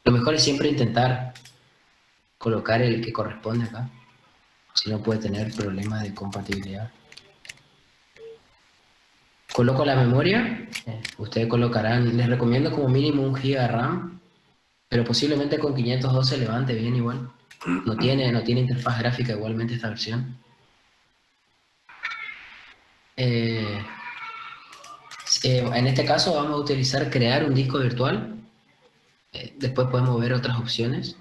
Lo mejor es siempre intentar colocar el que corresponde acá, si no puede tener problemas de compatibilidad. Coloco la memoria, ustedes colocarán, les recomiendo como mínimo 1 GB de RAM, pero posiblemente con 512 levante bien igual. No tiene interfaz gráfica igualmente esta versión. En este caso vamos a utilizar crear un disco virtual. Después podemos ver otras opciones.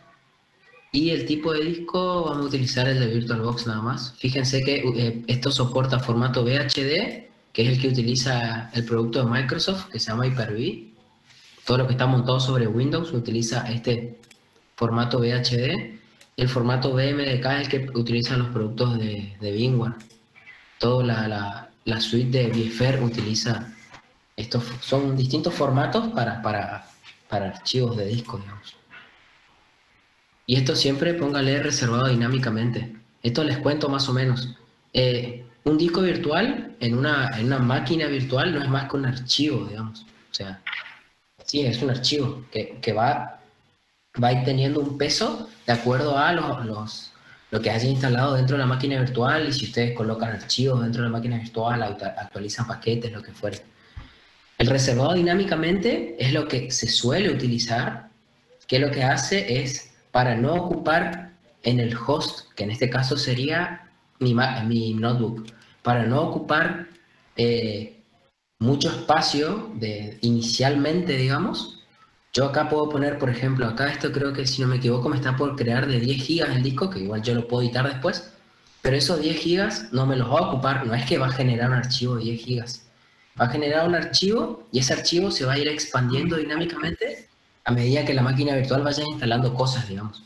Y el tipo de disco vamos a utilizar el de VirtualBox nada más. Fíjense que esto soporta formato VHD, que es el que utiliza el producto de Microsoft, que se llama Hyper-V. Todo lo que está montado sobre Windows utiliza este formato VHD. El formato BMDK es el que utilizan los productos de VMware. Toda la suite de VFR utiliza estos. Son distintos formatos para archivos de disco, digamos. Y esto siempre póngale reservado dinámicamente. Esto les cuento más o menos. Un disco virtual en una máquina virtual no es más que un archivo, digamos. O sea, sí, es un archivo que va a ir teniendo un peso de acuerdo a lo que haya instalado dentro de la máquina virtual, y si ustedes colocan archivos dentro de la máquina virtual, actualizan paquetes, lo que fuere. El reservado dinámicamente es lo que se suele utilizar, que lo que hace es, para no ocupar en el host, que en este caso sería mi notebook, para no ocupar mucho espacio inicialmente, digamos, yo acá puedo poner, por ejemplo, acá esto creo que, si no me equivoco, me está por crear de 10 GB el disco, que igual yo lo puedo editar después, pero esos 10 GB no me los va a ocupar, no es que va a generar un archivo de 10 GB. Va a generar un archivo y ese archivo se va a ir expandiendo dinámicamente a medida que la máquina virtual vaya instalando cosas, digamos.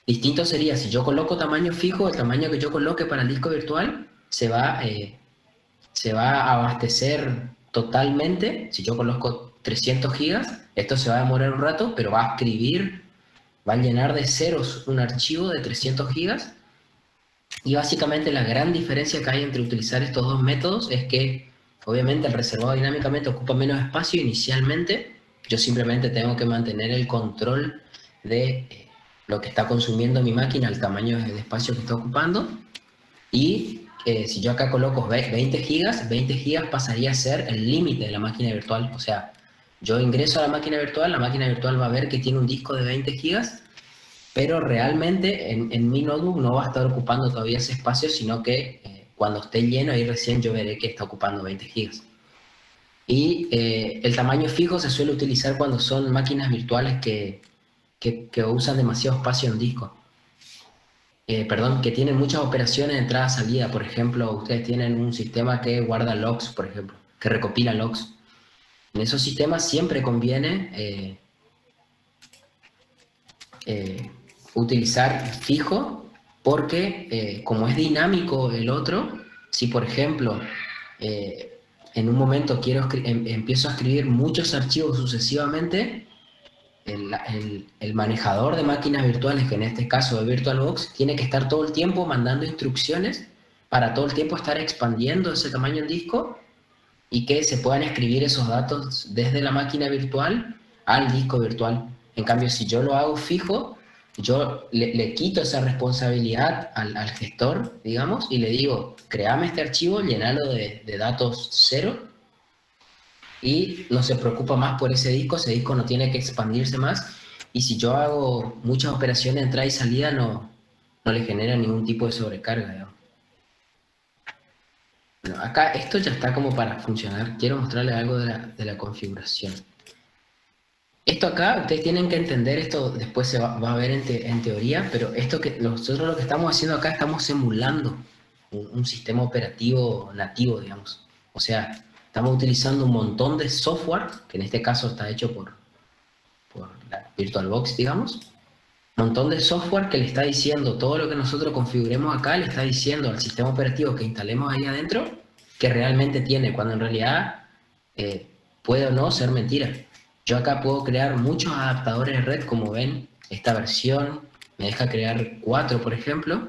Distinto sería, si yo coloco tamaño fijo, el tamaño que yo coloque para el disco virtual se va a abastecer totalmente. Si yo coloco 300 gigas, esto se va a demorar un rato, pero va a escribir, va a llenar de ceros un archivo de 300 gigas. Y básicamente la gran diferencia que hay entre utilizar estos dos métodos es que, obviamente, el reservado dinámicamente ocupa menos espacio inicialmente. Yo simplemente tengo que mantener el control de lo que está consumiendo mi máquina, el tamaño de espacio que está ocupando. Y si yo acá coloco 20 gigas pasaría a ser el límite de la máquina virtual. O sea, yo ingreso a la máquina virtual va a ver que tiene un disco de 20 gigas, pero realmente en mi notebook no va a estar ocupando todavía ese espacio, sino que cuando esté lleno, ahí recién yo veré que está ocupando 20 gigas. Y el tamaño fijo se suele utilizar cuando son máquinas virtuales que usan demasiado espacio en disco. Que tienen muchas operaciones de entrada-salida. Por ejemplo, ustedes tienen un sistema que guarda logs, por ejemplo, que recopila logs. En esos sistemas siempre conviene utilizar fijo, porque como es dinámico el otro, si por ejemplo en un momento empiezo a escribir muchos archivos sucesivamente, el manejador de máquinas virtuales, que en este caso es VirtualBox, tiene que estar todo el tiempo mandando instrucciones para todo el tiempo estar expandiendo ese tamaño en disco y que se puedan escribir esos datos desde la máquina virtual al disco virtual. En cambio, si yo lo hago fijo, yo le quito esa responsabilidad al gestor, digamos, y le digo, créame este archivo, llenalo de datos cero, y no se preocupa más por ese disco no tiene que expandirse más, y si yo hago muchas operaciones de entrada y salida, no le genera ningún tipo de sobrecarga, digamos. Bueno, acá esto ya está como para funcionar. Quiero mostrarles algo de la configuración. Esto acá, ustedes tienen que entender esto, después se va a ver en teoría, pero esto que nosotros lo que estamos haciendo acá, estamos simulando un sistema operativo nativo, digamos. O sea, estamos utilizando un montón de software, que en este caso está hecho por la VirtualBox, digamos. Un montón de software que le está diciendo todo lo que nosotros configuremos acá, le está diciendo al sistema operativo que instalemos ahí adentro, que realmente tiene, cuando en realidad puede o no ser mentira. Yo acá puedo crear muchos adaptadores de red, como ven, esta versión me deja crear 4, por ejemplo.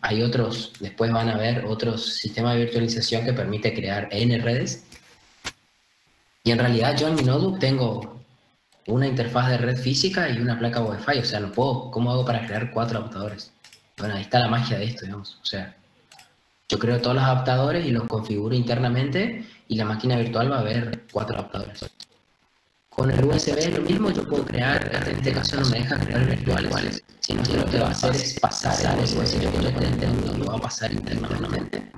Hay otros, después van a ver otros sistemas de virtualización que permite crear N redes. Y en realidad yo en mi notebook tengo una interfaz de red física y una placa Wi-Fi. O sea, no puedo, ¿cómo hago para crear 4 adaptadores? Bueno, ahí está la magia de esto, digamos. O sea, yo creo todos los adaptadores y los configuro internamente y la máquina virtual va a ver 4 adaptadores. Con el USB es lo mismo, yo puedo crear, en este caso no me deja crear virtuales, sino que lo que va a hacer es pasar el USB que yo tengo, lo va a pasar internamente.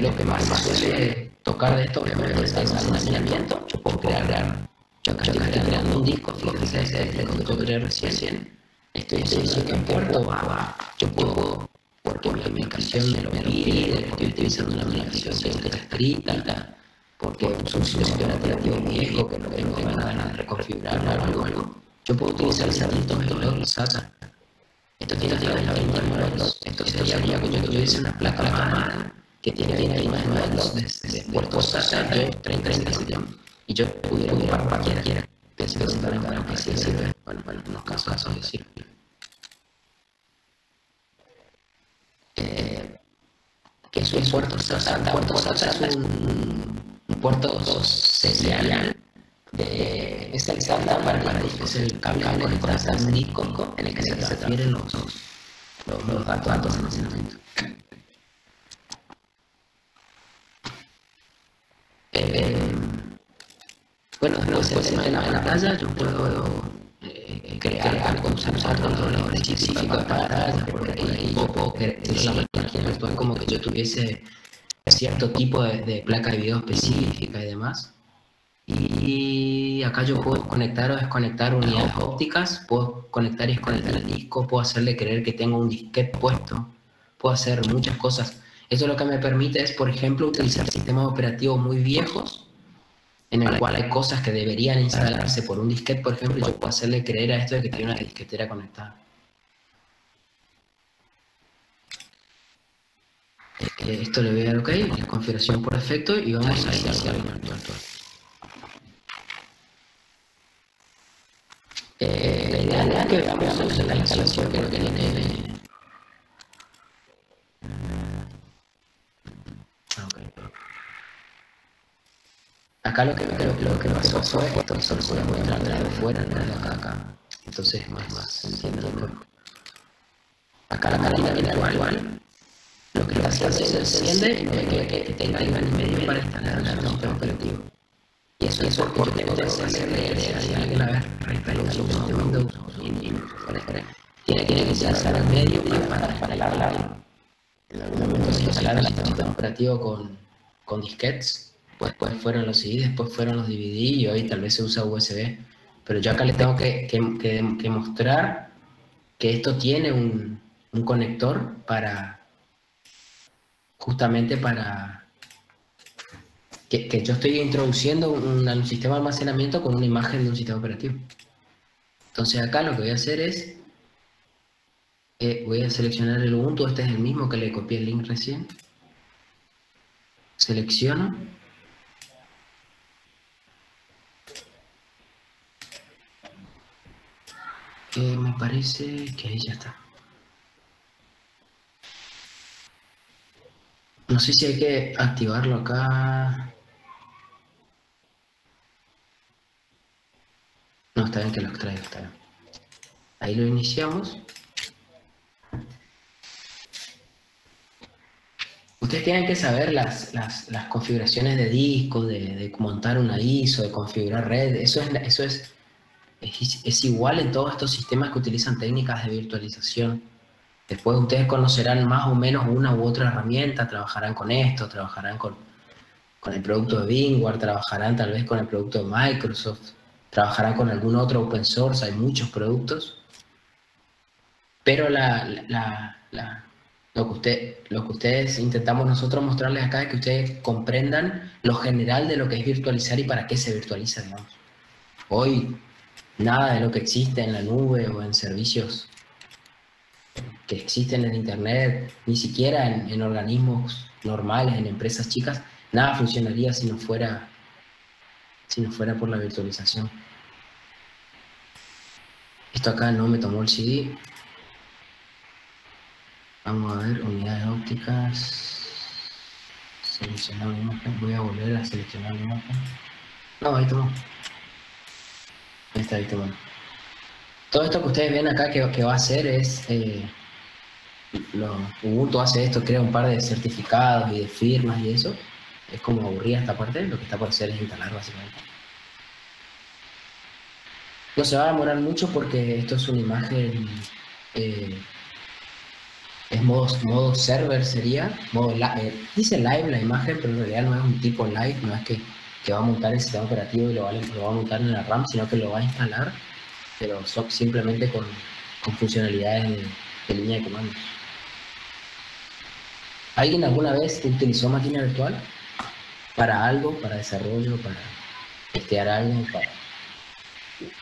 Lo que más se suele tocar de esto obviamente es el almacenamiento. Yo puedo crear, yo acá estoy creando un disco, fíjense, este disco que yo creé recién, estoy diciendo que en puerto yo puedo, porque mi aplicación me lo pide, porque estoy utilizando una aplicación que está escrita, porque es un sistema operativo viejo que no tengo ganas de reconfigurar o algo. Yo puedo utilizar distintos métodos SATA. Esto tiene la 29 2. Esto sería que yo tuviese una placa madre que tiene 29 modelos de puertos SATA, yo 30 y yo pudiera ocupar cualquiera. Pensé que para que sí sirve. Bueno, en unos casos sí sirve. Que es un puerto SATA. Puerto SATA es un puerto serial es el SATA para es el cable que conectas a un disco en el que se transfieren los datos de almacenamiento. Bueno, después en la pantalla yo puedo crear algo, usar controladores específicos para pantalla, porque ahí yo puedo crear la máquina virtual como que yo tuviese cierto tipo de placa de video específica y demás. Y acá yo puedo conectar o desconectar unidades ópticas, puedo conectar y desconectar el disco, puedo hacerle creer que tengo un disquete puesto, puedo hacer muchas cosas. Eso lo que me permite es, por ejemplo, utilizar sistemas operativos muy viejos en el cual hay cosas que deberían instalarse por un disquete, por ejemplo, y yo puedo hacerle creer a esto de que tiene una disquetera conectada. Esto le voy a dar OK, la configuración por defecto, y vamos a iniciar el virtual. La idea es que veamos la instalación que tiene. Acá lo que pasó fue esto, solo se voy a mostrar de afuera, no de acá. Entonces más se entiende mejor. Acá la máquina virtual lo que está haciendo es enciende y no ve que tenga nivel y medio para instalar el sistema operativo. Y eso es porque yo tengo que hacerle si alguien a ver reinstaló Windows tiene que instalar el medio para instalarla. En algún momento se instalaron el sistema operativo con disquetes. Después fueron los CD, después fueron los DVD y hoy tal vez se usa USB. Pero yo acá les tengo que mostrar que esto tiene un conector para justamente para que yo estoy introduciendo un sistema de almacenamiento con una imagen de un sistema operativo. Entonces acá lo que voy a hacer es voy a seleccionar el Ubuntu, este es el mismo que le copié el link recién. Selecciono. Me parece que ahí ya está. No sé si hay que activarlo acá. No, está bien que lo extraiga, está bien. Ahí lo iniciamos. Ustedes tienen que saber las configuraciones de disco, de montar una ISO, de configurar red. Eso es igual en todos estos sistemas que utilizan técnicas de virtualización. Después ustedes conocerán más o menos una u otra herramienta, trabajarán con esto, trabajarán con el producto de VMware, trabajarán tal vez con el producto de Microsoft, trabajarán con algún otro open source, hay muchos productos. Pero lo que ustedes intentamos nosotros mostrarles acá es que ustedes comprendan lo general de lo que es virtualizar y para qué se virtualiza, digamos. Hoy, nada de lo que existe en la nube o en servicios que existen en Internet, ni siquiera en organismos normales, en empresas chicas, nada funcionaría si no fuera por la virtualización. Esto acá no me tomó el CD. Vamos a ver, unidades ópticas. Seleccionar una imagen. Voy a volver a seleccionar la imagen. No, ahí tomó. Ahí está, viste, bueno. Todo esto que ustedes ven acá que va a hacer es, Ubuntu hace esto, crea un par de certificados y de firmas y eso. Es como aburrida esta parte, lo que está por hacer es instalar básicamente. No se va a demorar mucho porque esto es una imagen, es modo server sería, dice live la imagen, pero en realidad no es un tipo live, no es que va a montar el sistema operativo y lo va a montar en la RAM, sino que lo va a instalar, pero simplemente con funcionalidades de línea de comandos. ¿Alguien alguna vez utilizó máquina virtual para algo, para desarrollo, para testear algo?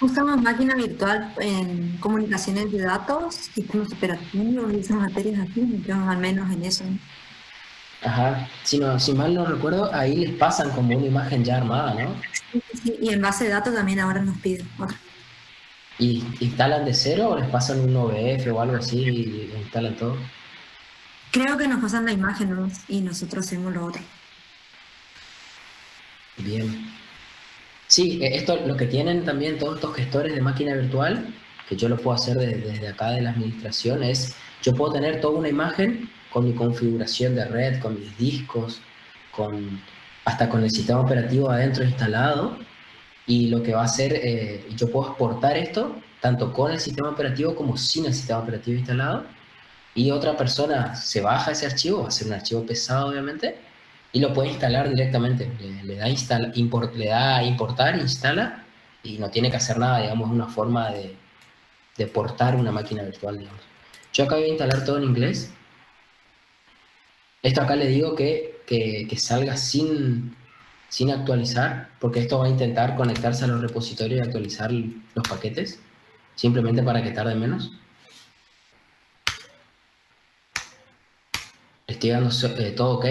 Usamos máquina virtual en comunicaciones de datos, sistemas operativos y esas materias así, entonces al menos en eso. Ajá, si mal no recuerdo, ahí les pasan como una imagen ya armada, ¿no? Sí, y en base de datos también ahora nos piden otra. ¿Y instalan de cero o les pasan un OBF o algo así y instalan todo? Creo que nos pasan la imagen, ¿no? Y nosotros hacemos lo otro. Bien. Sí, esto lo que tienen también todos estos gestores de máquina virtual, que yo lo puedo hacer desde acá de la administración, es yo puedo tener toda una imagen con mi configuración de red, con mis discos, hasta con el sistema operativo adentro instalado, y lo que va a hacer, yo puedo exportar esto tanto con el sistema operativo como sin el sistema operativo instalado, y otra persona se baja ese archivo, va a ser un archivo pesado obviamente, y lo puede instalar directamente. Le da, le da importar, instala, y no tiene que hacer nada, digamos, es una forma de portar una máquina virtual, digamos. Yo acá voy a instalar todo en inglés. Esto acá le digo que salga sin actualizar, porque esto va a intentar conectarse a los repositorios y actualizar los paquetes, simplemente para que tarde menos. Estoy dando todo ok.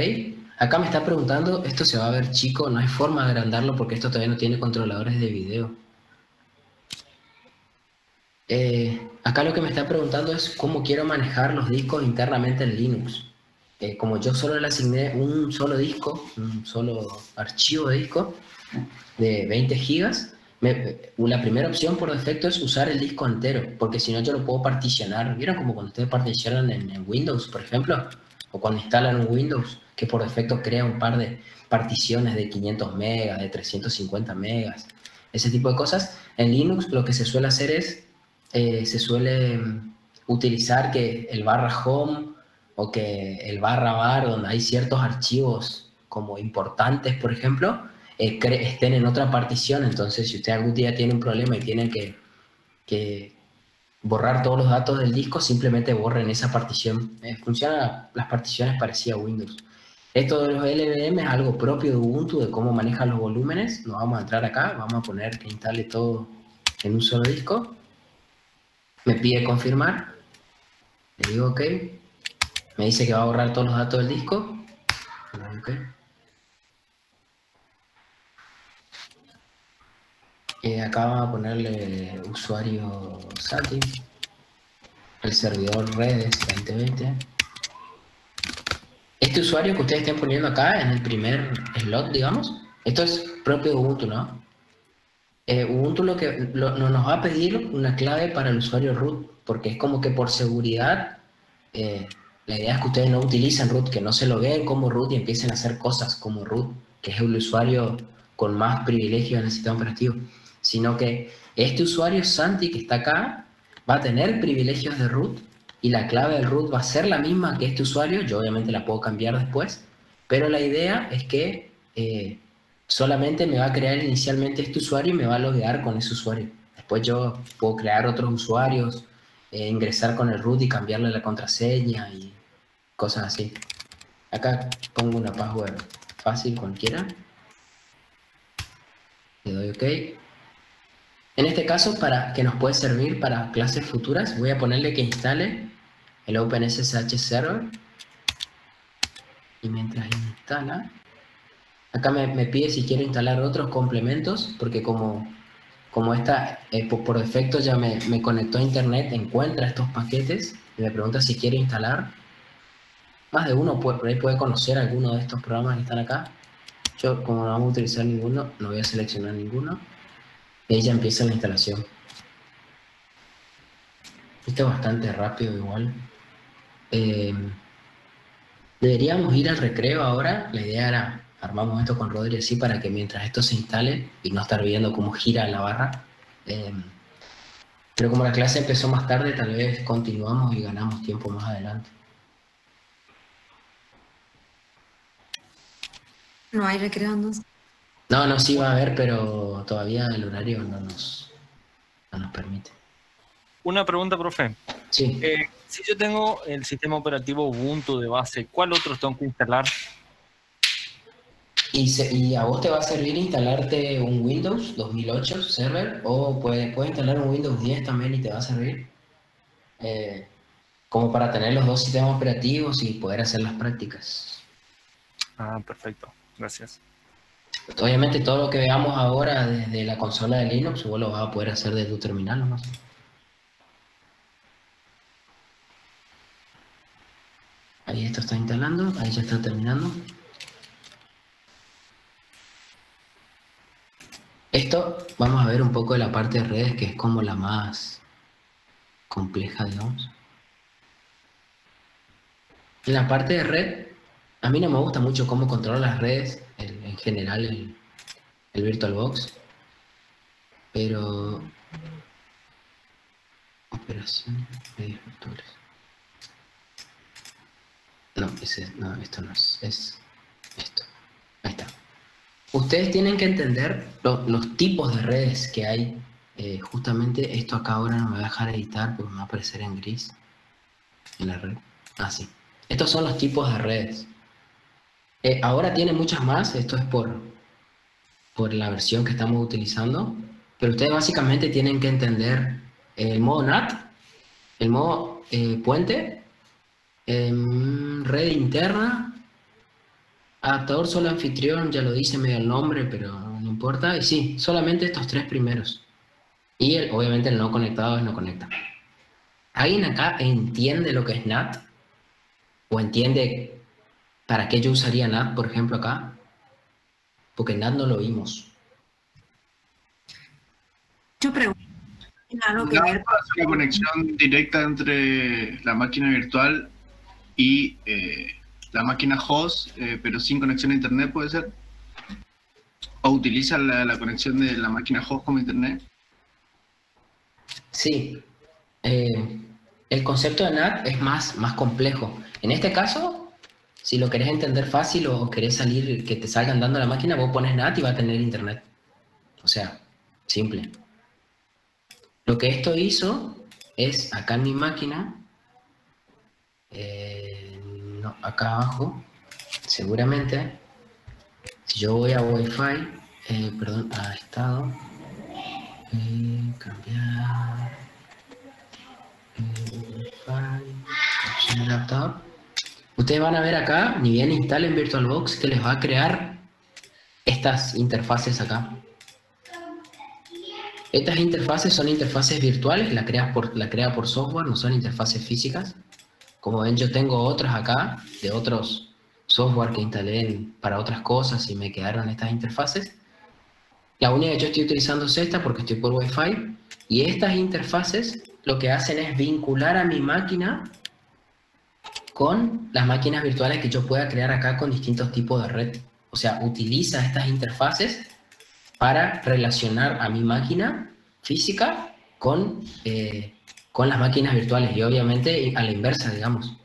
Acá me está preguntando, esto se va a ver chico, no hay forma de agrandarlo porque esto todavía no tiene controladores de video. Acá lo que me está preguntando es cómo quiero manejar los discos internamente en Linux. Como yo solo le asigné un solo disco, un solo archivo de disco de 20 gigas, la primera opción por defecto es usar el disco entero, porque si no yo lo puedo particionar. ¿Vieron como cuando ustedes particionan en Windows, por ejemplo? O cuando instalan un Windows, que por defecto crea un par de particiones de 500 megas, de 350 megas, ese tipo de cosas. En Linux lo que se suele hacer es, se suele utilizar que el barra home o que el barra var, donde hay ciertos archivos como importantes, por ejemplo, estén en otra partición. Entonces, si usted algún día tiene un problema y tiene que borrar todos los datos del disco, simplemente borren esa partición. Funcionan las particiones parecidas a Windows. Esto de los LVM es algo propio de Ubuntu, de cómo maneja los volúmenes. Nos vamos a entrar acá, vamos a poner que instale todo en un solo disco. Me pide confirmar, le digo OK. Me dice que va a borrar todos los datos del disco. OK. Acá vamos a ponerle usuario Sati, el servidor redes 2020. Este usuario que ustedes estén poniendo acá en el primer slot, digamos, esto es propio de Ubuntu, ¿no? Ubuntu no nos va a pedir una clave para el usuario root, porque es como que por seguridad, la idea es que ustedes no utilicen root, que no se lo vean como root y empiecen a hacer cosas como root, que es el usuario con más privilegios en el sistema operativo, sino que este usuario Santi que está acá va a tener privilegios de root y la clave del root va a ser la misma que este usuario. Yo obviamente la puedo cambiar después, pero la idea es que solamente me va a crear inicialmente este usuario y me va a loguear con ese usuario. Después yo puedo crear otros usuarios, ingresar con el root y cambiarle la contraseña y cosas así. Acá pongo una password fácil cualquiera. Le doy OK. En este caso, para que nos puede servir para clases futuras, voy a ponerle que instale el OpenSSH Server. Y mientras instala, acá me pide si quiero instalar otros complementos, porque como esta por defecto ya me conectó a internet, encuentra estos paquetes y me pregunta si quiere instalar. Más de uno por ahí puede conocer alguno de estos programas que están acá. Yo, como no vamos a utilizar ninguno, no voy a seleccionar ninguno. Y ahí ya empieza la instalación. Esto es bastante rápido igual. Deberíamos ir al recreo ahora. La idea era, armamos esto con Rodri así para que mientras esto se instale y no estar viendo cómo gira la barra. Pero como la clase empezó más tarde, tal vez continuamos y ganamos tiempo más adelante. No hay recreo, entonces. No, sí va a haber, pero todavía el horario no nos permite. Una pregunta, profe. Sí. Si yo tengo el sistema operativo Ubuntu de base, ¿cuál otro tengo que instalar? Y a vos te va a servir instalarte un Windows 2008 server, o puedes instalar un Windows 10 también y te va a servir como para tener los dos sistemas operativos y poder hacer las prácticas. Ah, perfecto. Gracias. Obviamente todo lo que veamos ahora desde la consola de Linux, vos lo vas a poder hacer desde tu terminal nomás. Ahí esto está instalando, ahí ya está terminando. Esto, vamos a ver un poco de la parte de redes, que es como la más compleja, digamos. En la parte de red, a mí no me gusta mucho cómo controla las redes, en general el VirtualBox, pero... Operaciones, medios virtuales. No, esto no es esto. Ahí está. Ustedes tienen que entender los tipos de redes que hay. Justamente esto acá ahora no me va a dejar editar porque me va a aparecer en gris en la red. Ah, sí. Estos son los tipos de redes. Ahora tiene muchas más. Esto es por la versión que estamos utilizando. Pero ustedes básicamente tienen que entender el modo NAT, el modo puente, red interna, adaptador solo anfitrión, ya lo dice medio el nombre, pero no importa. Y sí, solamente estos tres primeros. Y obviamente el no conectado es no conecta. ¿Alguien acá entiende lo que es NAT? ¿O entiende para qué yo usaría NAT, por ejemplo, acá? Porque NAT no lo vimos. Yo pregunto, ¿tiene algo que ver con una conexión directa entre la máquina virtual y la máquina host, pero sin conexión a internet, puede ser? ¿O utiliza la conexión de la máquina host como internet? Sí. El concepto de NAT es más complejo. En este caso, si lo querés entender fácil o querés salir, que te salgan dando la máquina, vos pones NAT y va a tener internet. O sea, simple. Lo que esto hizo es, acá en mi máquina, no, acá abajo, seguramente, si yo voy a Wi-Fi, perdón, a estado, cambiar, Wi-Fi, opción laptop, ustedes van a ver acá, ni bien instalen VirtualBox, que les va a crear estas interfaces acá. Estas interfaces son interfaces virtuales, la crea por software, no son interfaces físicas. Como ven, yo tengo otras acá, de otros software que instalé para otras cosas y me quedaron estas interfaces. La única que yo estoy utilizando es esta porque estoy por Wi-Fi. Y estas interfaces lo que hacen es vincular a mi máquina con las máquinas virtuales que yo pueda crear acá con distintos tipos de red. O sea, utiliza estas interfaces para relacionar a mi máquina física con las máquinas virtuales. Y obviamente a la inversa, digamos.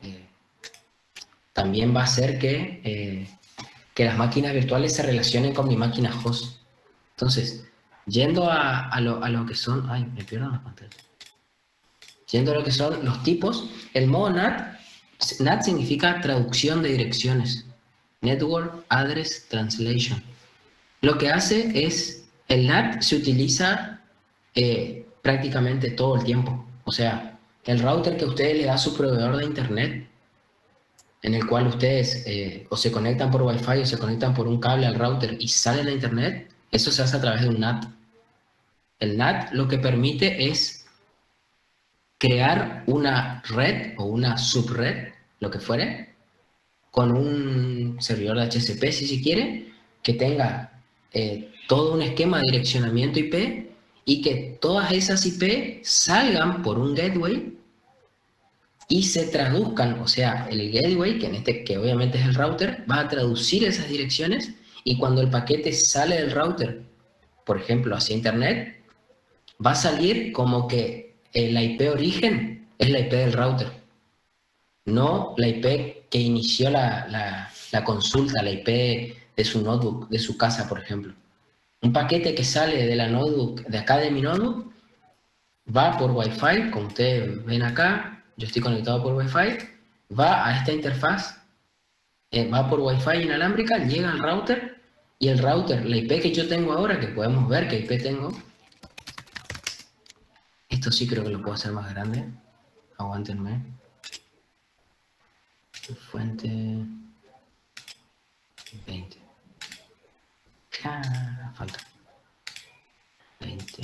También va a hacer que las máquinas virtuales se relacionen con mi máquina host. Entonces, yendo a lo que son... Ay, me pierdo las pantallas. Yendo a lo que son los tipos, el modo NAT significa traducción de direcciones. Network Address Translation. Lo que hace es, el NAT se utiliza prácticamente todo el tiempo. O sea, el router que ustedes le da a su proveedor de internet, en el cual ustedes o se conectan por Wi-Fi o se conectan por un cable al router y salen a internet, eso se hace a través de un NAT. El NAT lo que permite es crear una red o una subred, lo que fuere, con un servidor de HCP, si se quiere, que tenga todo un esquema de direccionamiento IP y que todas esas IP salgan por un gateway y se traduzcan, o sea, el gateway, que obviamente es el router, va a traducir esas direcciones, y cuando el paquete sale del router, por ejemplo, hacia internet, va a salir como que la IP origen es la IP del router, no la IP que inició la consulta, la IP de su notebook, de su casa, por ejemplo. Un paquete que sale de la notebook, de acá de mi notebook, va por Wi-Fi, como ustedes ven acá, yo estoy conectado por Wi-Fi, va a esta interfaz, va por Wi-Fi inalámbrica, llega al router, y el router, la IP que yo tengo ahora, que podemos ver qué IP tengo, esto sí creo que lo puedo hacer más grande, aguántenme, fuente 20, falta 20,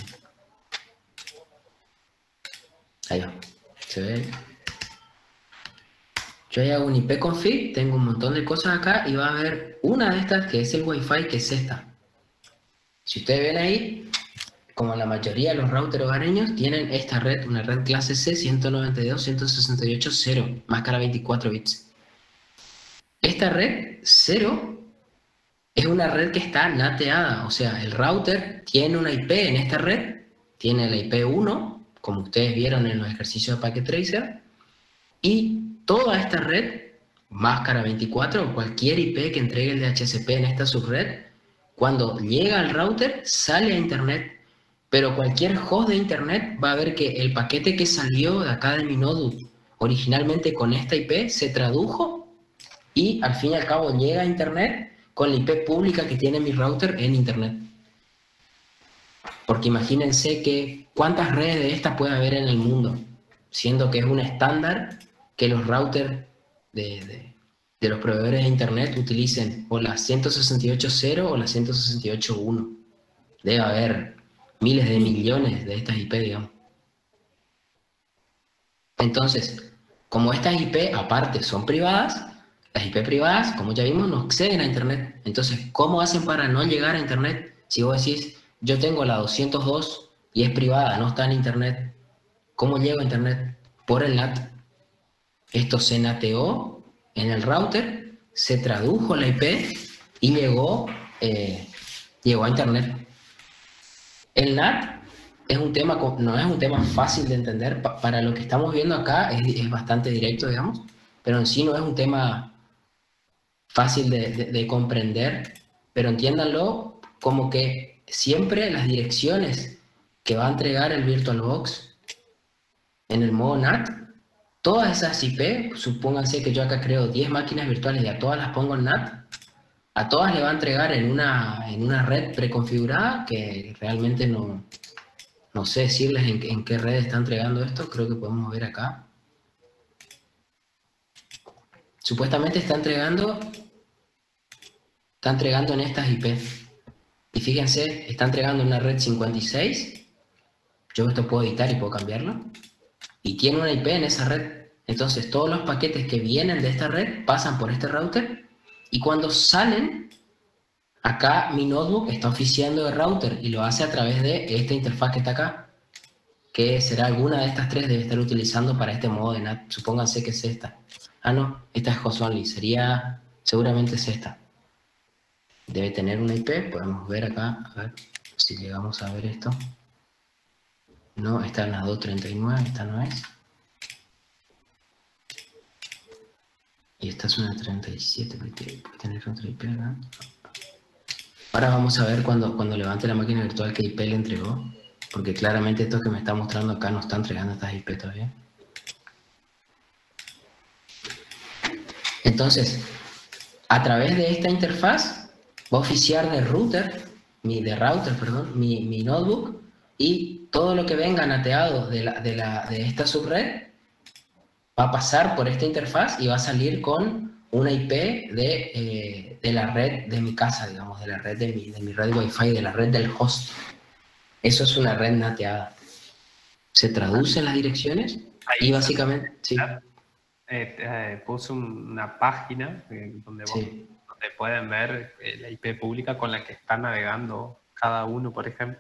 ahí va, se ve. Yo ahí hago un IP config, tengo un montón de cosas acá, y va a haber una de estas que es el Wi-Fi, que es esta. Si ustedes ven ahí, como la mayoría de los routers hogareños, tienen esta red, una red clase C 192.168.0, máscara 24 bits. Esta red 0 es una red que está nateada, o sea, el router tiene una IP en esta red, tiene la IP 1, como ustedes vieron en los ejercicios de Packet Tracer, y toda esta red, máscara 24 o cualquier IP que entregue el DHCP en esta subred, cuando llega al router sale a internet, pero cualquier host de internet va a ver que el paquete que salió de acá de mi notebook originalmente con esta IP se tradujo y al fin y al cabo llega a internet con la IP pública que tiene mi router en internet. Porque imagínense que cuántas redes de estas puede haber en el mundo, siendo que es un estándar que los routers de los proveedores de internet utilicen o la 168.0 o la 168.1. Debe haber miles de millones de estas IP, digamos. Entonces, como estas IP aparte son privadas, las IP privadas, como ya vimos, no acceden a internet. Entonces, ¿cómo hacen para no llegar a internet? Si vos decís, yo tengo la 202 y es privada, no está en internet, ¿cómo llego a internet? Por el NAT. Esto se nateó en el router, se tradujo la IP y llegó a internet. El NAT es un tema, no es un tema fácil de entender. Para lo que estamos viendo acá es bastante directo, digamos, pero en sí no es un tema fácil de comprender, pero entiéndanlo como que siempre las direcciones que va a entregar el VirtualBox en el modo NAT, todas esas IP, supónganse que yo acá creo 10 máquinas virtuales y a todas las pongo en NAT, a todas le va a entregar en una red preconfigurada que realmente no sé decirles en qué red está entregando esto, creo que podemos ver acá. Supuestamente está entregando en estas IP. Y fíjense, está entregando en una red 56. Yo esto puedo editar y puedo cambiarlo. Y tiene una IP en esa red. Entonces todos los paquetes que vienen de esta red pasan por este router. Y cuando salen, acá mi notebook está oficiando de router y lo hace a través de esta interfaz que está acá, que será alguna de estas tres, debe estar utilizando para este modo de NAT. Supónganse que es esta. Ah, no, esta es host only, seguramente es esta. Debe tener una IP, podemos ver acá, a ver si llegamos a ver esto. No, esta es la 239, esta no es. Y esta es una 37, puede tener otra IP acá. Ahora vamos a ver cuando levante la máquina virtual qué IP le entregó, porque claramente estos que me está mostrando acá no están entregando estas IP todavía. Entonces, a través de esta interfaz va a oficiar de router, mi notebook, y todo lo que venga nateado de esta subred va a pasar por esta interfaz y va a salir con una IP de la red de mi casa, digamos, de la red de mi red Wi-Fi, de la red del host. Eso es una red nateada. Se traducen las direcciones y básicamente... Sí. Puse una página donde pueden ver la IP pública con la que está navegando cada uno, por ejemplo.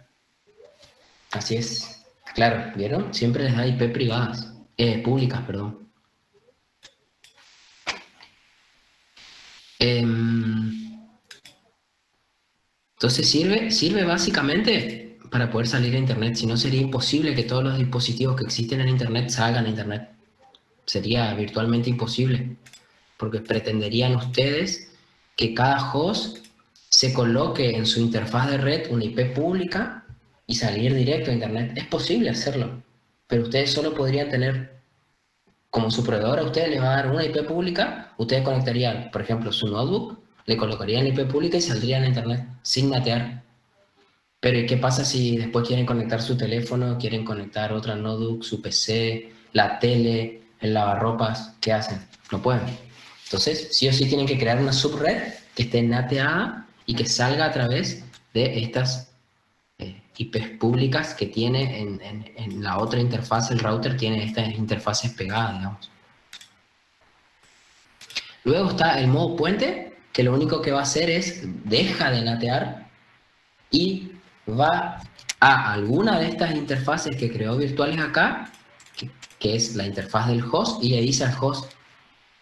Así es. Claro, ¿vieron? Siempre les da IP privadas. Públicas, perdón. Entonces sirve básicamente para poder salir a Internet. Si no, sería imposible que todos los dispositivos que existen en Internet salgan a Internet. Sería virtualmente imposible, porque pretenderían ustedes que cada host se coloque en su interfaz de red una IP pública y salir directo a Internet. Es posible hacerlo, pero ustedes solo podrían tener, como su proveedor a ustedes les va a dar una IP pública, ustedes conectarían, por ejemplo, su notebook, le colocarían IP pública y saldrían a Internet sin natear. Pero ¿y qué pasa si después quieren conectar su teléfono, quieren conectar otra notebook, su PC, la tele, el lavarropas? ¿Qué hacen? No pueden. Entonces, sí o sí tienen que crear una subred que esté nateada y que salga a través de estas IPs públicas que tiene en la otra interfaz. El router tiene estas interfaces pegadas, digamos. Luego está el modo puente, que lo único que va a hacer es deja de natear y va a alguna de estas interfaces que creó virtuales acá, que es la interfaz del host, y le dice al host,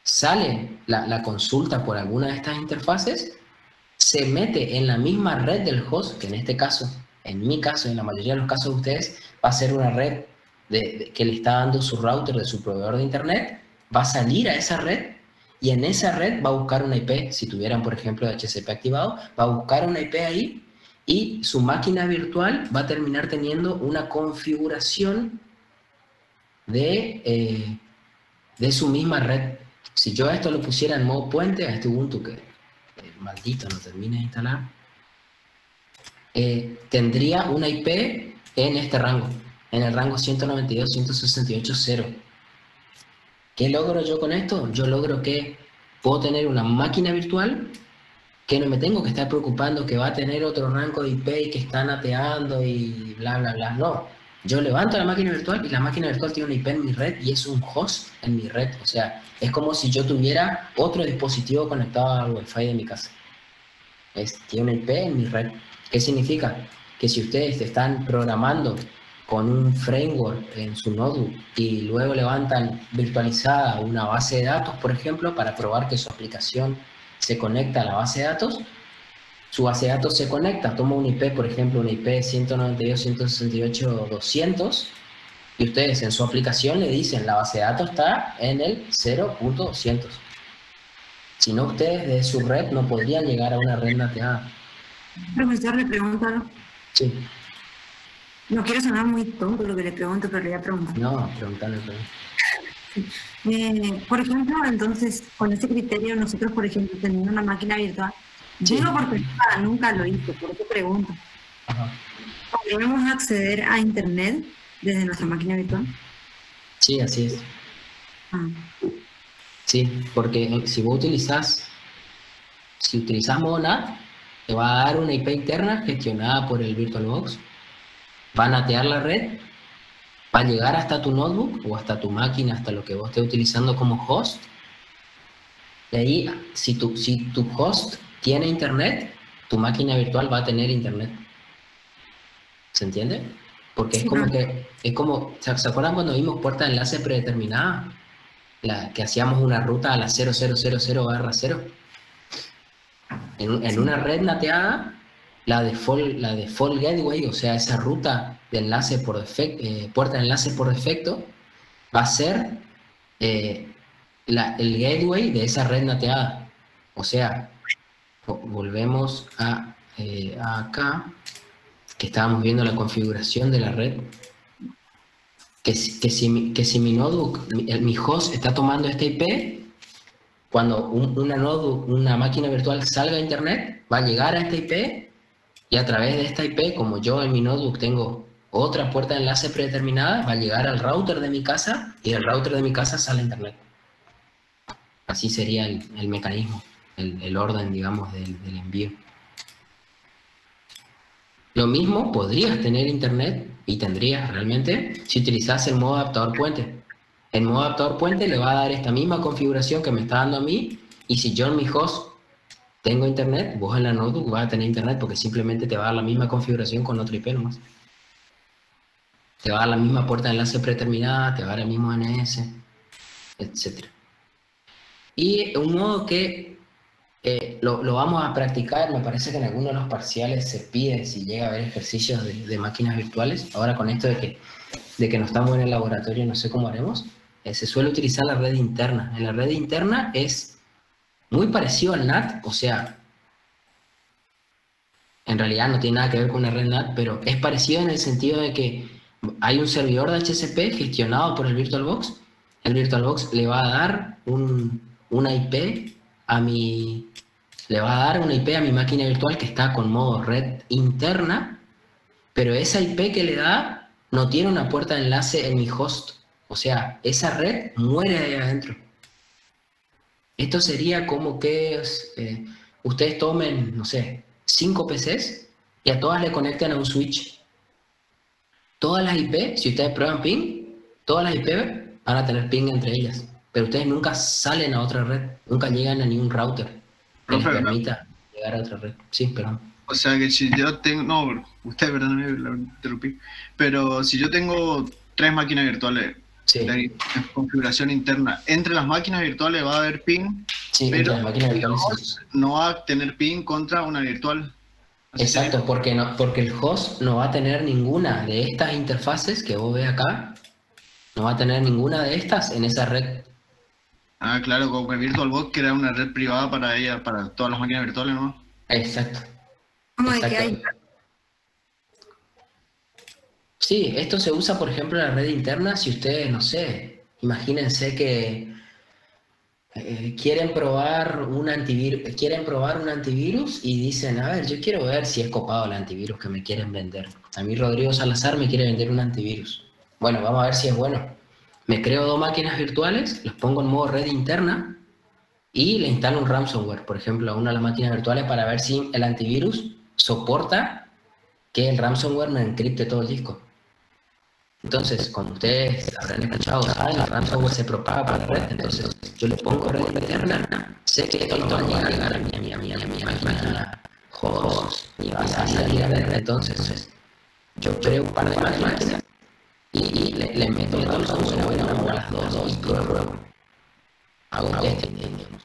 sale la consulta por alguna de estas interfaces, se mete en la misma red del host, que en este caso, en mi caso, en la mayoría de los casos de ustedes, va a ser una red que le está dando su router de su proveedor de internet, va a salir a esa red, y en esa red va a buscar una IP, si tuvieran, por ejemplo, DHCP activado, va a buscar una IP ahí, y su máquina virtual va a terminar teniendo una configuración de su misma red. Si yo a esto lo pusiera en modo puente, a este Ubuntu que maldito no termina de instalar, tendría una IP en este rango, en el rango 192.168.0. ¿Qué logro yo con esto? Yo logro que puedo tener una máquina virtual que no me tengo que estar preocupando que va a tener otro rango de IP y que está nateando y bla, bla, bla. No, yo levanto la máquina virtual y la máquina virtual tiene una IP en mi red y es un host en mi red. O sea, es como si yo tuviera otro dispositivo conectado al Wi-Fi de mi casa. Tiene una IP en mi red. ¿Qué significa? Que si ustedes están programando con un framework en su notebook y luego levantan virtualizada una base de datos, por ejemplo, para probar que su aplicación se conecta a la base de datos, su base de datos se conecta, toma un IP, por ejemplo, una IP 192.168.200, y ustedes en su aplicación le dicen la base de datos está en el 0.200. Si no, ustedes de su red no podrían llegar a una red nateada. Profesor, le pregunto. Sí. No quiero sonar muy tonto lo que le pregunto, pero le voy a preguntar. No, preguntarle. Por ejemplo, entonces, con ese criterio, nosotros, por ejemplo, teniendo una máquina virtual, Sí. digo porque nunca lo hice, por eso pregunto. Ajá. ¿Podríamos acceder a Internet desde nuestra máquina virtual? Sí, así es. Ah. Sí, porque si utilizas modo NAT, te va a dar una IP interna gestionada por el VirtualBox, va a natear la red, va a llegar hasta tu notebook o hasta tu máquina, hasta lo que vos estés utilizando como host. Y ahí, si tu host tiene internet, tu máquina virtual va a tener internet. ¿Se entiende? Porque es como que, ¿se acuerdan cuando vimos puerta de enlace predeterminada? Que hacíamos una ruta a la 0000/0. En una red nateada, la default gateway, o sea, esa ruta de enlace por defecto, puerta de enlace por defecto, va a ser el gateway de esa red nateada. O sea, volvemos a acá, que estábamos viendo la configuración de la red, que si mi notebook, mi host está tomando esta IP, cuando una máquina virtual salga a internet, va a llegar a esta IP, y a través de esta IP, como yo en mi notebook tengo otra puerta de enlace predeterminada, va a llegar al router de mi casa, y del router de mi casa sale a internet. Así sería el mecanismo, el orden, digamos, del envío. Lo mismo podrías tener internet, y tendrías realmente, si utilizas el modo adaptador puente. El modo adaptador puente le va a dar esta misma configuración que me está dando a mí, y si yo en mi host tengo internet, vos en la notebook vas a tener internet, porque simplemente te va a dar la misma configuración con otro IP nomás. te va a dar la misma puerta de enlace predeterminada, te va a dar el mismo DNS, etc. Y un modo que lo vamos a practicar, me parece que en algunos de los parciales se pide si llega a haber ejercicios de máquinas virtuales. Ahora con esto de que no estamos en el laboratorio, no sé cómo haremos. Se suele utilizar la red interna. En la red interna es muy parecido al NAT, o sea, en realidad no tiene nada que ver con una red NAT, pero es parecido en el sentido de que hay un servidor de HCP gestionado por el VirtualBox. El VirtualBox le va a dar una IP a mi máquina virtual que está con modo red interna, pero esa IP que le da no tiene una puerta de enlace en mi host. O sea, esa red muere ahí adentro. Esto sería como que ustedes tomen, no sé, 5 PCs y a todas le conecten a un switch. Todas las IP, si ustedes prueban ping, todas las IP van a tener ping entre ellas. Pero ustedes nunca salen a otra red, nunca llegan a ningún router que les permita llegar a otra red. Sí, perdón. O sea que si yo tengo... No, usted, perdón, me interrumpí. Pero si yo tengo 3 máquinas virtuales de configuración interna, entre las máquinas virtuales va a haber ping, pero las máquinas virtuales no va a tener ping contra una virtual. Exacto, porque el host no va a tener ninguna de estas interfaces que vos ves acá, no va a tener ninguna de estas en esa red. Ah, claro, como que VirtualBox crea una red privada para ella, para todas las máquinas virtuales, ¿no? Exacto. Exacto. Sí, esto se usa, por ejemplo, en la red interna. Si ustedes, no sé, imagínense que quieren probar un antivirus y dicen, a ver, yo quiero ver si es copado el antivirus que me quieren vender. A mí Rodrigo Salazar me quiere vender un antivirus. Bueno, vamos a ver si es bueno. Me creo 2 máquinas virtuales, los pongo en modo red interna y le instalo un ransomware, por ejemplo, a una de las máquinas virtuales para ver si el antivirus soporta que el ransomware me encripte todo el disco. Entonces, como ustedes habrán escuchado, ¿saben? El ransomware se propaga por la red, entonces yo le pongo red interna, sé que esto va a llegar a mi máquina host y va a salir a la red, entonces yo creo un par de máquinas y le meto el ransomware a las dos y pruebo. Hago un testing, digamos.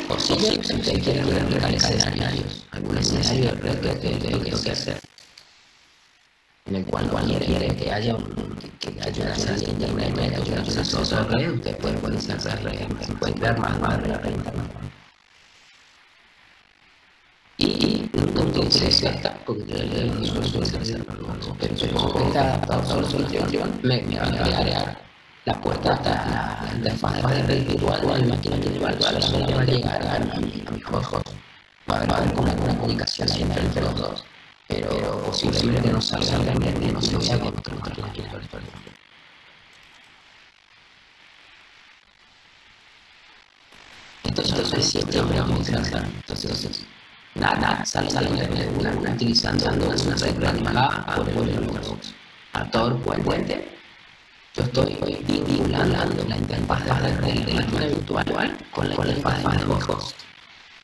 O si ustedes quieren replicar escenarios, algún escenario de red que tengo que hacer, en el cual quiere que haya una salida de internet, que haya un acceso a red, ustedes pueden insertar red, pueden crear más de la red interna. Y nunca utilicé esta, porque no suelo hacer, pero supongo que está adaptado a la solución, me va a crear la puerta hasta la interfaz de red virtual de la máquina virtual, solamente va a llegar a mi host. Va a haber como una comunicación entre los dos, pero posiblemente no salga el internet, no se vea con otra máquina virtual. Entonces siempre vamos a utilizar. Entonces, nada, sale utilizando una red animada por el VirtualBox. Adaptador puente. Yo estoy vinculando la interfaz de red de la máquina virtual con la interfaz de mi host.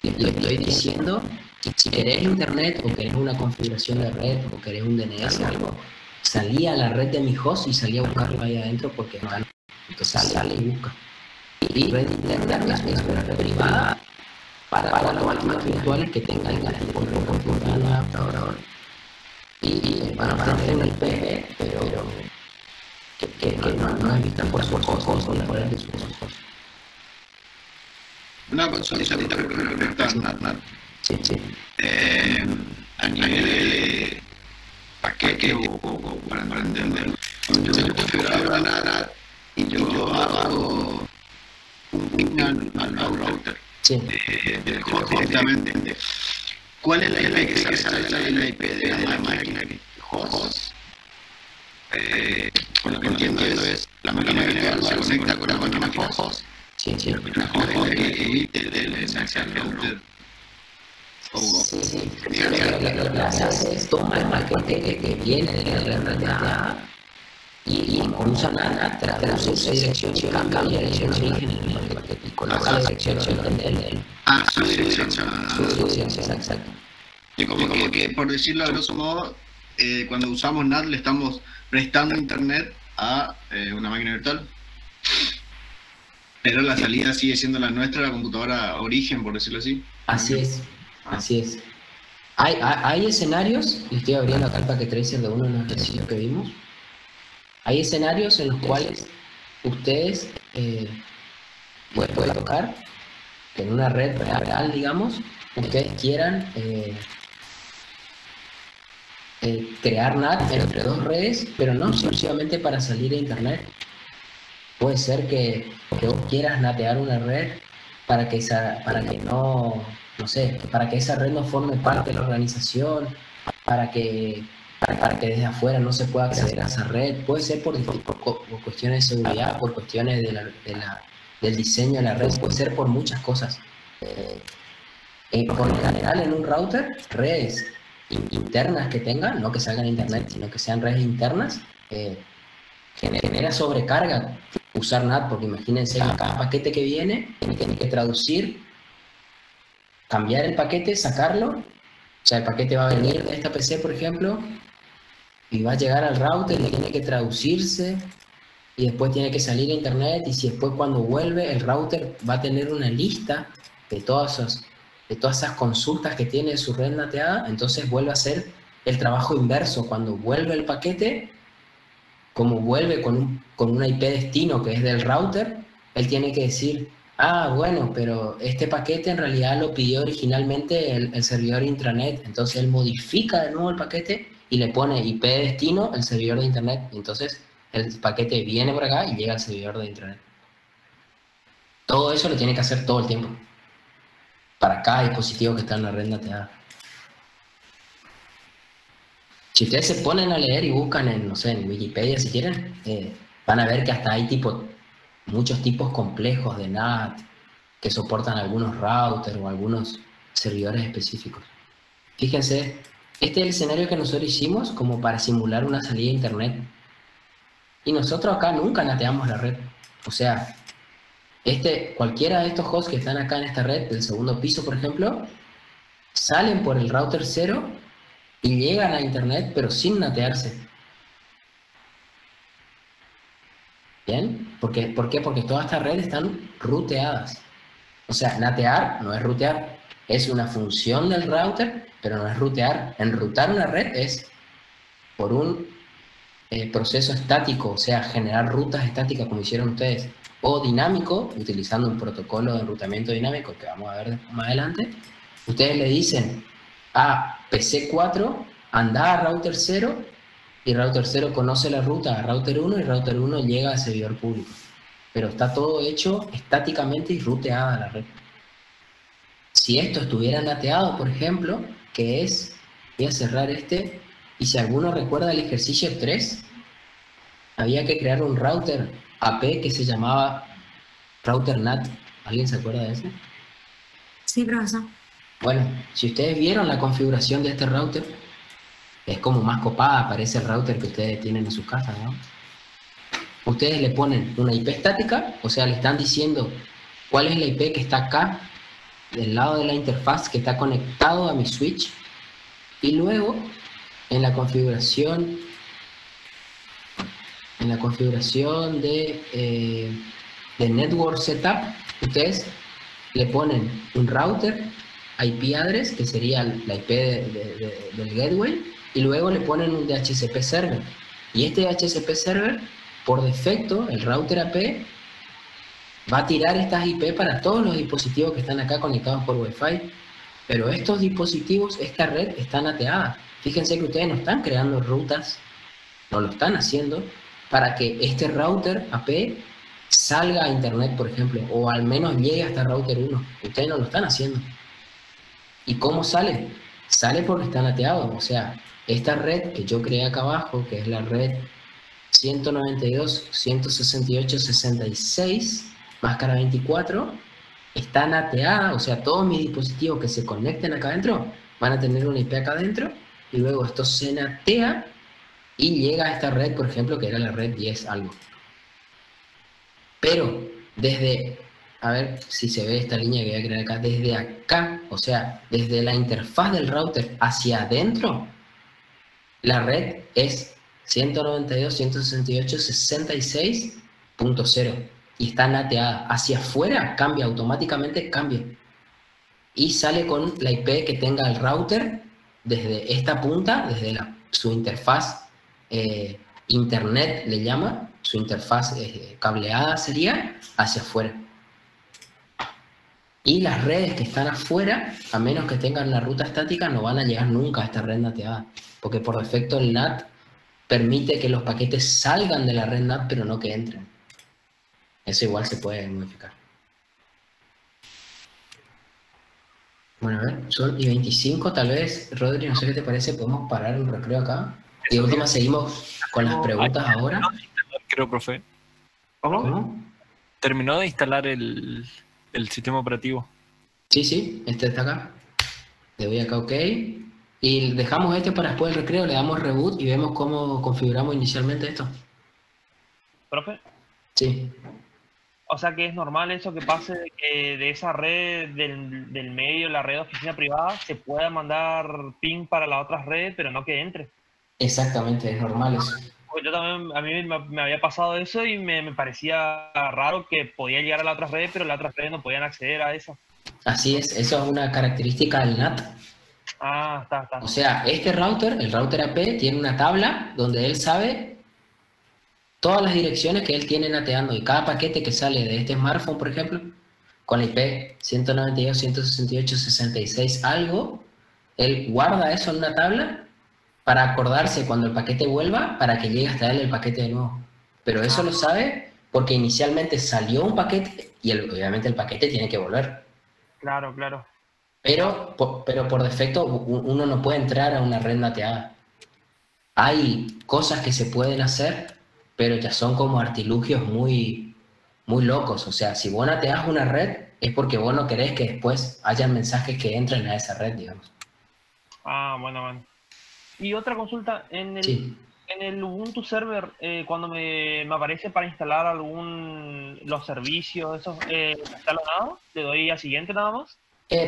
Y le estoy diciendo que si querés internet o querés una configuración de red o querés un DNS o algo, salí a la red de mi host y salí a buscarlo ahí adentro porque entonces sale y busca. Y red interna es una red privada para las máquinas virtuales que tengan configurada el adaptador. Y van a tener una IP, pero que no es vista por su host con la red de su host. Una consulta que me preguntan, Sí. A nivel de paquete o para entender, yo tengo configurado la NAT y yo hago un ping al router del host directamente. ¿Cuál es la IP que sale? La IP de la máquina host. Por lo que entiendo es la máquina virtual se conecta con la máquina host. Sí. La máquina host del enlace al router. Lo que hace es tomar el paquete que viene de la red RTA y con un SANAT traduce esa dirección y cambia la dirección de origen en el paquete y coloca la dirección del... Su dirección. Su dirección, exacto. Y como que, por decirlo a grosso modo, cuando usamos NAT le estamos prestando internet a una máquina virtual. Pero la salida sigue siendo la nuestra, la computadora origen, por decirlo así. Así es, así es. Hay escenarios, y estoy abriendo acá el packet tracer de uno de los ejercicios que vimos. Hay escenarios en los cuales ustedes pueden tocar que en una red real, digamos, ustedes quieran crear NAT entre dos redes, pero no exclusivamente para salir a internet. Puede ser que vos quieras natear una red para que esa red no forme parte de la organización, para que desde afuera no se pueda acceder a esa red. Puede ser por cuestiones de seguridad, por cuestiones del diseño de la red, puede ser por muchas cosas. Por lo general, en un router, redes internas que tengan, no que salgan a internet, sino que sean redes internas, genera sobrecarga usar NAT, porque imagínense que cada paquete que viene tiene que traducir, cambiar el paquete, sacarlo. O sea, el paquete va a venir de esta PC, por ejemplo, y va a llegar al router y tiene que traducirse, y después tiene que salir a internet, y si después cuando vuelve el router va a tener una lista de todas esas consultas que tiene su red nateada, entonces vuelve a hacer el trabajo inverso. Cuando vuelve el paquete, como vuelve con una IP destino que es del router, él tiene que decir, bueno, pero este paquete en realidad lo pidió originalmente el servidor intranet, entonces él modifica de nuevo el paquete y le pone IP de destino el servidor de internet, entonces el paquete viene por acá y llega al servidor de intranet. Todo eso lo tiene que hacer todo el tiempo, para cada dispositivo que está en la red nateada. Si ustedes se ponen a leer y buscan en Wikipedia si quieren, van a ver que hasta hay muchos tipos complejos de NAT que soportan algunos routers o algunos servidores específicos. Fíjense, este es el escenario que nosotros hicimos como para simular una salida a internet. Y nosotros acá nunca nateamos la red. O sea, cualquiera de estos hosts que están acá en esta red, del segundo piso por ejemplo, salen por el router 0 y llegan a internet, pero sin natearse. ¿Bien? ¿Por qué? Porque todas estas redes están ruteadas. O sea, natear no es rutear, es una función del router, pero no es rutear. Enrutar una red es por un proceso estático, o sea, generar rutas estáticas como hicieron ustedes, o dinámico, utilizando un protocolo de enrutamiento dinámico que vamos a ver más adelante. Ustedes le dicen a PC4, anda a router 0, y router 0 conoce la ruta a router 1, y router 1 llega al servidor público. Pero está todo hecho estáticamente y ruteada la red. Si esto estuviera nateado, por ejemplo, que es, voy a cerrar y si alguno recuerda el ejercicio 3, había que crear un router AP que se llamaba router NAT. ¿Alguien se acuerda de ese? Sí, profesor. Bueno, si ustedes vieron la configuración de este router, es como más copada, parece el router que ustedes tienen en sus casas, ¿no? Ustedes le ponen una IP estática, o sea, le están diciendo cuál es la IP que está acá, del lado de la interfaz que está conectado a mi switch, y luego en la configuración de network setup, ustedes le ponen un router IP address, que sería la IP del gateway, y luego le ponen un DHCP server. Y este DHCP server, por defecto, el router AP va a tirar estas IP para todos los dispositivos que están acá conectados por Wi-Fi. Pero estos dispositivos, esta red está nateada. Fíjense que ustedes no están creando rutas, no lo están haciendo, para que este router AP salga a internet, por ejemplo, o al menos llegue hasta router 1. Ustedes no lo están haciendo. ¿Y cómo sale? Sale porque está nateado. O sea, esta red que yo creé acá abajo, que es la red 192.168.66, máscara 24, está nateada. O sea, todos mis dispositivos que se conecten acá adentro van a tener una IP acá adentro, y luego esto se natea y llega a esta red, por ejemplo, que era la red 10 algo. Pero desde, a ver si se ve esta línea que voy a crear acá, desde acá, o sea, desde la interfaz del router hacia adentro, la red es 192.168.66.0 y está nateada. Hacia afuera cambia, automáticamente cambia. Y sale con la IP que tenga el router desde esta punta, desde su interfaz internet, le llama, su interfaz cableada sería, hacia afuera. Y las redes que están afuera, a menos que tengan una ruta estática, no van a llegar nunca a esta red nateada, porque por defecto el NAT permite que los paquetes salgan de la red NAT, pero no que entren. Eso igual se puede modificar. Bueno, a ver, son y 25, tal vez, Rodri, no sé qué te parece, podemos parar un recreo acá. Y de última seguimos con las preguntas ahora. Creo, profe. ¿Cómo? ¿Terminó de instalar el sistema operativo? Sí, este está acá. Le doy acá OK. Y dejamos este para después del recreo, le damos reboot y vemos cómo configuramos inicialmente esto. ¿Profe? Sí. O sea que es normal eso que pase de esa red del medio, la red de oficina privada, se pueda mandar ping para la otra red, pero no que entre. Exactamente, es normal eso. Porque yo también, a mí me había pasado eso y me parecía raro que podía llegar a la otra red, pero las otras redes no podían acceder a eso. Así es, eso es una característica del NAT. Ah, está. O sea, este router, el router AP, tiene una tabla donde él sabe todas las direcciones que él tiene nateando y cada paquete que sale de este smartphone, por ejemplo, con la IP 192.168.66 algo, él guarda eso en una tabla para acordarse cuando el paquete vuelva para que llegue hasta él el paquete de nuevo. Pero eso lo sabe porque inicialmente salió un paquete y obviamente el paquete tiene que volver. Claro. Pero por defecto uno no puede entrar a una red nateada. Hay cosas que se pueden hacer, pero ya son como artilugios muy, muy locos. O sea, si vos nateás una red, es porque vos no querés que después hayan mensajes que entren a esa red, digamos. Ah, bueno. Y otra consulta, en el Ubuntu Server, cuando me aparece para instalar los servicios, esos, ¿instalo nada? ¿Le doy a siguiente nada más?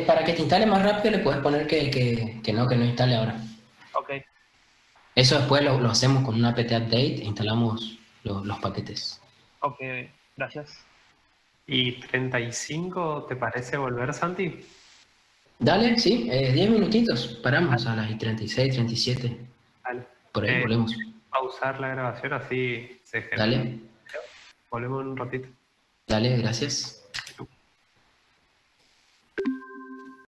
Para que te instale más rápido le puedes poner que no instale ahora. Ok. Eso después lo hacemos con una apt update e instalamos los paquetes. Ok, gracias. ¿Y 35 te parece volver, Santi? Dale, sí, 10 minutitos, paramos a las 36, 37. Dale. Por ahí volvemos. Pausar la grabación, así se genera. Dale. Volvemos en un ratito. Dale, gracias.